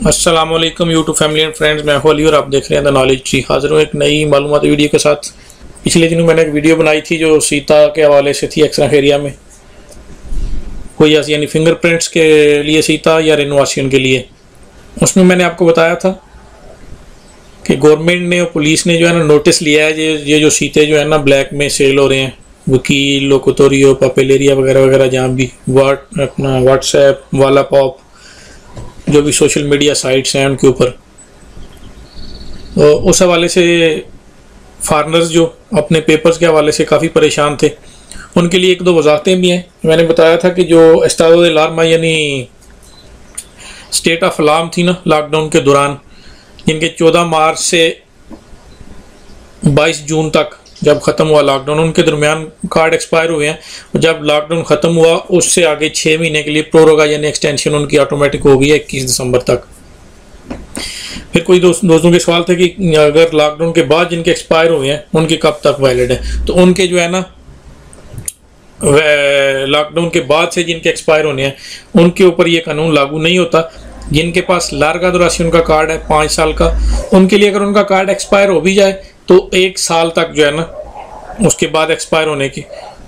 अस्सलामुअलैकुम YouTube family and friends, मैं होली और आप देख रहे हैं द नॉलेज ट्री। हाजिर हूँ एक नई मालूमाती वीडियो के साथ। पिछले दिनों मैंने एक वीडियो बनाई थी जो सीता के हवाले से थी। एक्सरा एरिया में कोई यानी फिंगरप्रिंट्स के लिए सीता या रेनोवेशन के लिए, उसमें मैंने आपको बताया था कि गवर्नमेंट ने और पुलिस ने जो है ना नोटिस लिया है ये जो सीते जो है ना ब्लैक में सेल हो रहे हैं, वकील, लोकोतोरियो, पापेलेरिया वगैरह वगैरह, जहाँ भी अपना व्हाट्सएप, वाला पॉप, जो भी सोशल मीडिया साइट्स हैं उनके ऊपर। तो उस हवाले से फार्मर्स जो अपने पेपर्स के हवाले से काफ़ी परेशान थे, उनके लिए एक दो वजाहतें भी हैं। मैंने बताया था कि जो एस्तादो अलार्मा यानी स्टेट ऑफ अलार्म थी ना लॉकडाउन के दौरान, जिनके 14 मार्च से 22 जून तक जब ख़त्म हुआ लॉकडाउन, उनके दरमियान कार्ड एक्सपायर हुए हैं। और जब लॉकडाउन ख़त्म हुआ उससे आगे 6 महीने के लिए प्रोरोगा यानी एक्सटेंशन उनकी ऑटोमेटिक हो गई है 21 दिसंबर तक। फिर कोई दोस्तों के सवाल थे कि अगर लॉकडाउन के बाद जिनके एक्सपायर हुए हैं उनके कब तक वैलिड है। तो उनके जो है ना लॉकडाउन के बाद से जिनके एक्सपायर होने हैं उनके ऊपर ये कानून लागू नहीं होता। जिनके पास लार्गा दुरासियन का कार्ड है 5 साल का, उनके लिए अगर उनका कार्ड एक्सपायर हो भी जाए तो 1 साल तक जो है ना उसके बाद एक्सपायर होने की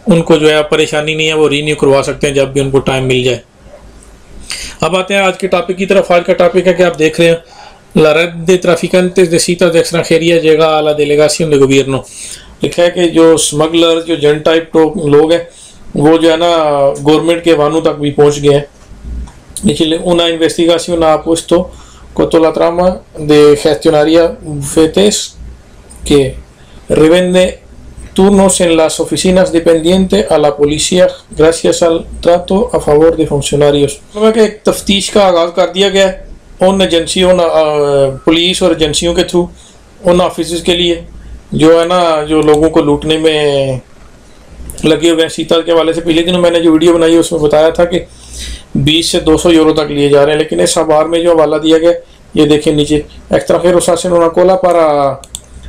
उनको जो है परेशानी नहीं है, वो रीन्यू करवा सकते हैं जब भी उनको टाइम मिल जाए। अब आते हैं आज के टॉपिक की तरफ। आज का टॉपिक है कि आप देख रहे हैं La red de traficantes de citas de extranjería llega a la delegación de gobierno। लिखा है कि जो स्मगलर, जो जन टाइप लोग हैं वो जो है ना गवर्नमेंट के वाहनों तक भी पहुंच गए हैं। देखिए, una investigación ha puesto coto la trama de gestionaria bufetes que revende turnos en las oficinas dependientes a la policía gracias al trato a favor de funcionarios। एक तफ्तीश का आगाज कर दिया गया है उन एजेंसियों, पुलिस और एजेंसियों के थ्रू उन ऑफिस के लिए जो है ना जो लोगों को लूटने में लगे हुए हैं। सीता के हवाले से पिछले दिनों मैंने जो वीडियो बनाई उसमें बताया था कि 20 से 200 यूरो तक लिए जा रहे हैं, लेकिन इस अखबार में जो हवाला दिया गया ये देखिए नीचे, extranjeros hacen una cola para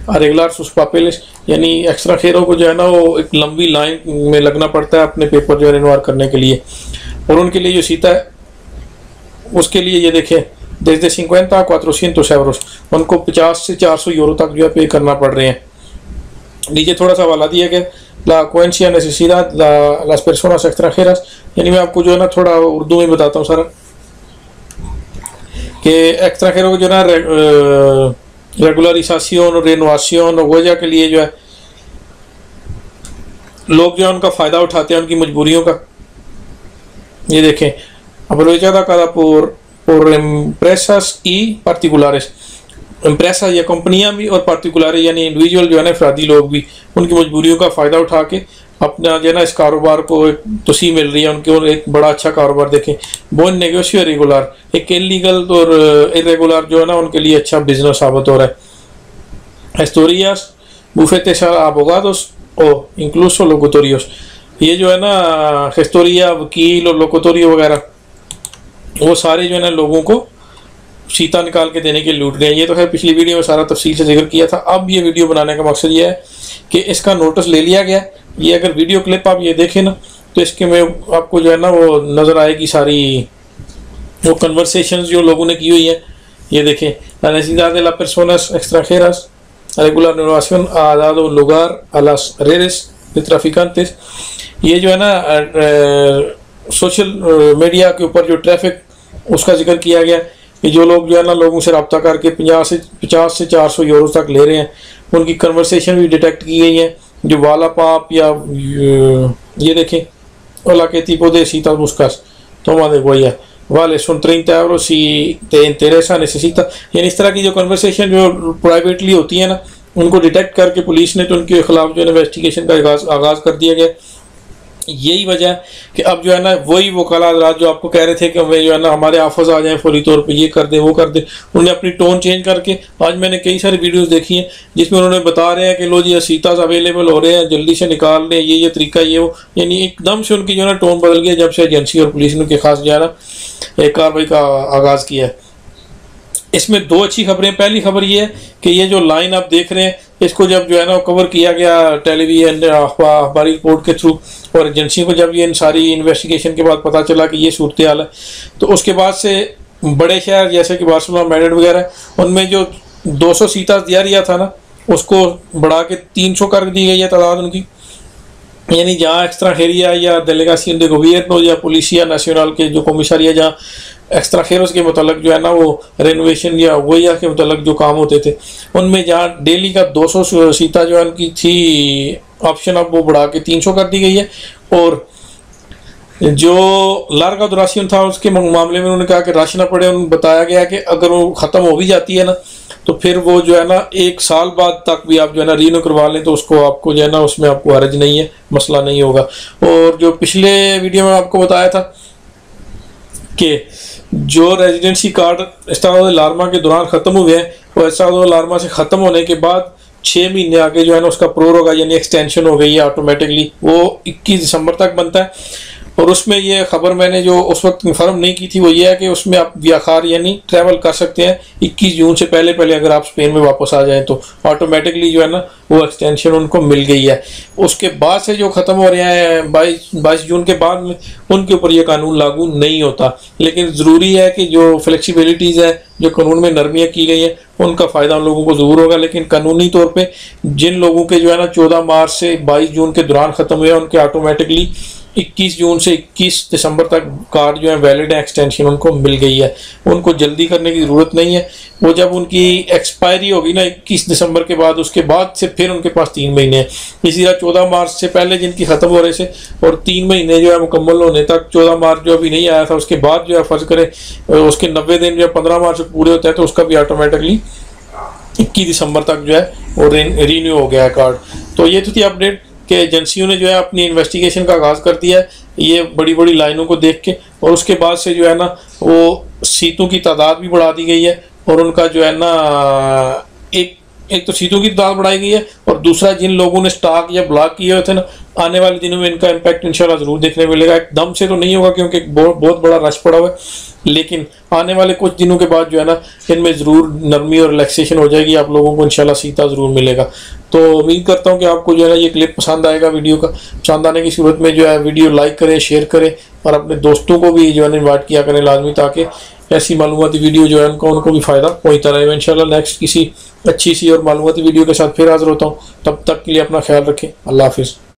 arreglar sus papeles, यानी एक्स्ट्रांजेरों को जो है ना वो एक लंबी लाइन में लगना पड़ता है अपने पेपर जो है रिन्यूअल करने के लिए। और उनके लिए जो सीता है उसके लिए ये देखें desde 50 a 400 euros, उनको 50 से 400 यूरो तक जो है पे करना पड़ रहे हैं। नीचे थोड़ा सा हवाला दिया गया la cuencia necesidad las personas extranjeras, यानी मैं आपको जो है ना थोड़ा उर्दू में बताता हूँ सारा कि एक्स्ट्रांजेरों को जो है ना रेगुलराइजेशन और रेनोवेशन और वजह के लिए जो है लोग जो है उनका फ़ायदा उठाते हैं, उनकी मजबूरियों का। ये देखें, aprovechada cada por empresas y particulares, एम्प्रेसा या कंपनियां भी और पार्टिकुलर यानी इंडिविजुअल जो है ना अफरादी लोग भी उनकी मजबूरियों का फ़ायदा उठा के अपना जो है ना इस कारोबार को एक तोसी मिल रही है उनके, और एक बड़ा अच्छा कारोबार देखें। बोन नेगोशियो रेगुलर, एक इलीगल और इरेगुलर जो है ना उनके लिए अच्छा बिजनेस साबित हो रहा है। हिस्टोरियास, बुफेtes a abogados o incluso locutorios, ये जो है ना हिस्टोरिया, वकील और लोकोटोरियो वगैरह वो सारे जो है ना लोगों को सीता निकाल के देने के लूट रहे हैं। ये तो है पिछली वीडियो में सारा तफसील से जिक्र किया था। अब ये वीडियो बनाने का मकसद ये है कि इसका नोटिस ले लिया गया। ये अगर वीडियो क्लिप आप ये देखें ना तो इसके में आपको जो है ना वो नज़र आएगी सारी वो कन्वर्सेशंस जो लोगों ने की हुई है। ये देखें, la necesidad de las personas extranjeras, regular renovación ha dado lugar a las redes de traficantes। ये जो है ना सोशल मीडिया के ऊपर जो ट्रैफिक उसका जिक्र किया गया कि जो लोग जो है ना लोगों से रब्ता करके 50 से 400 यूरो तक ले रहे हैं, उनकी कन्वर्सेशन भी डिटेक्ट की गई है। जो वाला पाप या ये देखें, hola qué tipo de citas buscas, toma de huella, vale son 30 euros si te interesa necesita, यानी इस तरह की जो कन्वर्सेशन जो प्राइवेटली होती है ना उनको डिटेक्ट करके पुलिस ने तो उनके खिलाफ जो है इन्वेस्टिगेशन का आगाज़ कर दिया गया। यही वजह है कि अब जो है ना वही वो कला जो आपको कह रहे थे कि हमें जो है ना हमारे ऑफर्स आ जाएं फौरी तौर पे, ये कर दे वो कर दे, उन्होंने अपनी टोन चेंज करके आज मैंने कई सारी वीडियोस देखी हैं जिसमें उन्होंने बता रहे हैं कि लो जी सीतास अवेलेबल हो रहे हैं, जल्दी से निकाल लें, ये तरीका ये वो, यानी एकदम से उनकी जो है ना टोन बदल गया जब से एजेंसी और पुलिस ने उनके खास जो है ना एक कार्रवाई का आगाज़ किया है। इसमें दो अच्छी खबरें। पहली खबर ये है कि ये जो लाइन आप देख रहे हैं इसको जब जो है ना कवर किया गया टेलीविजन अखबारी रिपोर्ट के थ्रू और एजेंसी को जब ये इन सारी इन्वेस्टिगेशन के बाद पता चला कि ये सूरत हाल है, तो उसके बाद से बड़े शहर जैसे कि बार्सिलोना, मैड्रिड वगैरह, उनमें जो 200 सीटा दिया था ना, उसको बढ़ा के 300 कर दी गई है तादाद उनकी। यानी जहाँ एक्स्ट्रांजेरिया या डेलीगेशन de gobierno या पुलिसिया नेशनल के जो कमिश्नरिया जहाँ एक्स्ट्रांजेरियस के मतलब जो है ना वो रेनोवेशन या वोया के मतलब जो काम होते थे, उनमें जहाँ डेली का 200 सीटा जो है उनकी थी ऑप्शन, अब वो बढ़ा के 300 कर दी गई है। और जो लार्गा दुरासियन था उसके मामले में उन्होंने कहा कि राश ना पड़े, उन्हें बताया गया कि अगर वो ख़त्म हो भी जाती है ना तो फिर वो जो है ना 1 साल बाद तक भी आप जो है ना रीन्यू करवा लें तो उसको आपको जो है ना उसमें आपको हर्ज नहीं है, मसला नहीं होगा। और जो पिछले वीडियो में आपको बताया था कि जो रेजिडेंसी कार्ड एस्टाडो दे लार्मा के दौरान ख़त्म हुए हैं, वो एस्टाडो दे लार्मा से ख़त्म होने के बाद 6 महीने आगे जो है ना उसका प्रोरोगा यानी एक्सटेंशन हो गई है ऑटोमेटिकली, वो 21 दिसंबर तक बनता है। और उसमें ये खबर मैंने जो उस वक्त कंफर्म नहीं की थी वो ये है कि उसमें आप व्याखार यानी ट्रैवल कर सकते हैं 21 जून से पहले अगर आप स्पेन में वापस आ जाएं तो ऑटोमेटिकली जो है ना वो एक्सटेंशन उनको मिल गई है। उसके बाद से जो ख़त्म हो रहे हैं 22 जून के बाद में, उनके ऊपर ये कानून लागू नहीं होता। लेकिन ज़रूरी है कि जो फ्लेक्सिबिलिटीज़ है, जो कानून में नरमियाँ की गई है, उनका फ़ायदा उन लोगों को ज़रूर होगा। लेकिन कानूनी तौर पे जिन लोगों के जो है ना 14 मार्च से 22 जून के दौरान ख़त्म हुए, उनके ऑटोमेटिकली 21 जून से 21 दिसंबर तक कार्ड जो है वैलिड एक्सटेंशन उनको मिल गई है। उनको जल्दी करने की ज़रूरत नहीं है। वो जब उनकी एक्सपायरी होगी ना 21 दिसंबर के बाद, उसके बाद से फिर उनके पास 3 महीने हैं। इसी तरह 14 मार्च से पहले जिनकी ख़त्म हो रहे थे और 3 महीने जो है मुकम्मल होने तक, 14 मार्च जो अभी नहीं आया था उसके बाद जो है फ़र्ज़ करें उसके 90 दिन जो 15 मार्च पूरे होते हैं तो उसका भी ऑटोमेटिकली 21 दिसंबर तक जो है वो रीन्यू हो गया है कार्ड। तो ये तो थी अपडेट कि एजेंसियों ने जो है अपनी इन्वेस्टिगेशन का आगाज़ कर दिया है ये बड़ी बड़ी लाइनों को देख के। और उसके बाद से जो है ना वो सीटों की तादाद भी बढ़ा दी गई है और उनका जो है ना एक तो सीटों की तादाद बढ़ाई गई है, और दूसरा जिन लोगों ने स्टॉक या ब्लॉक किए हुए थे ना, आने वाले दिनों में इनका इम्पैक्ट इंशाल्लाह ज़रूर देखने मिलेगा। एकदम से तो नहीं होगा क्योंकि बहुत बड़ा रश पड़ा हुआ है, लेकिन आने वाले कुछ दिनों के बाद जो है ना इनमें ज़रूर नरमी और रिलैक्सेशन हो जाएगी, आप लोगों को इंशाल्लाह सीता ज़रूर मिलेगा। तो उम्मीद करता हूँ कि आपको जो है ना ये क्लिप पसंद आएगा। वीडियो का पसंद आने की सूरत में जो है वीडियो लाइक करें, शेयर करें और अपने दोस्तों को भी जो है ना इन्वाइट किया करें लाजमी, ताकि ऐसी मालूमाती वीडियो जो है उनको भी फ़ायदा पहुँचता रहे। इंशाल्लाह नेक्स्ट किसी अच्छी सी और मालूमाती वीडियो के साथ फिर हाज़िर होता हूँ। तब तक के लिए अपना ख्याल रखें। अल्लाह हाफिज़।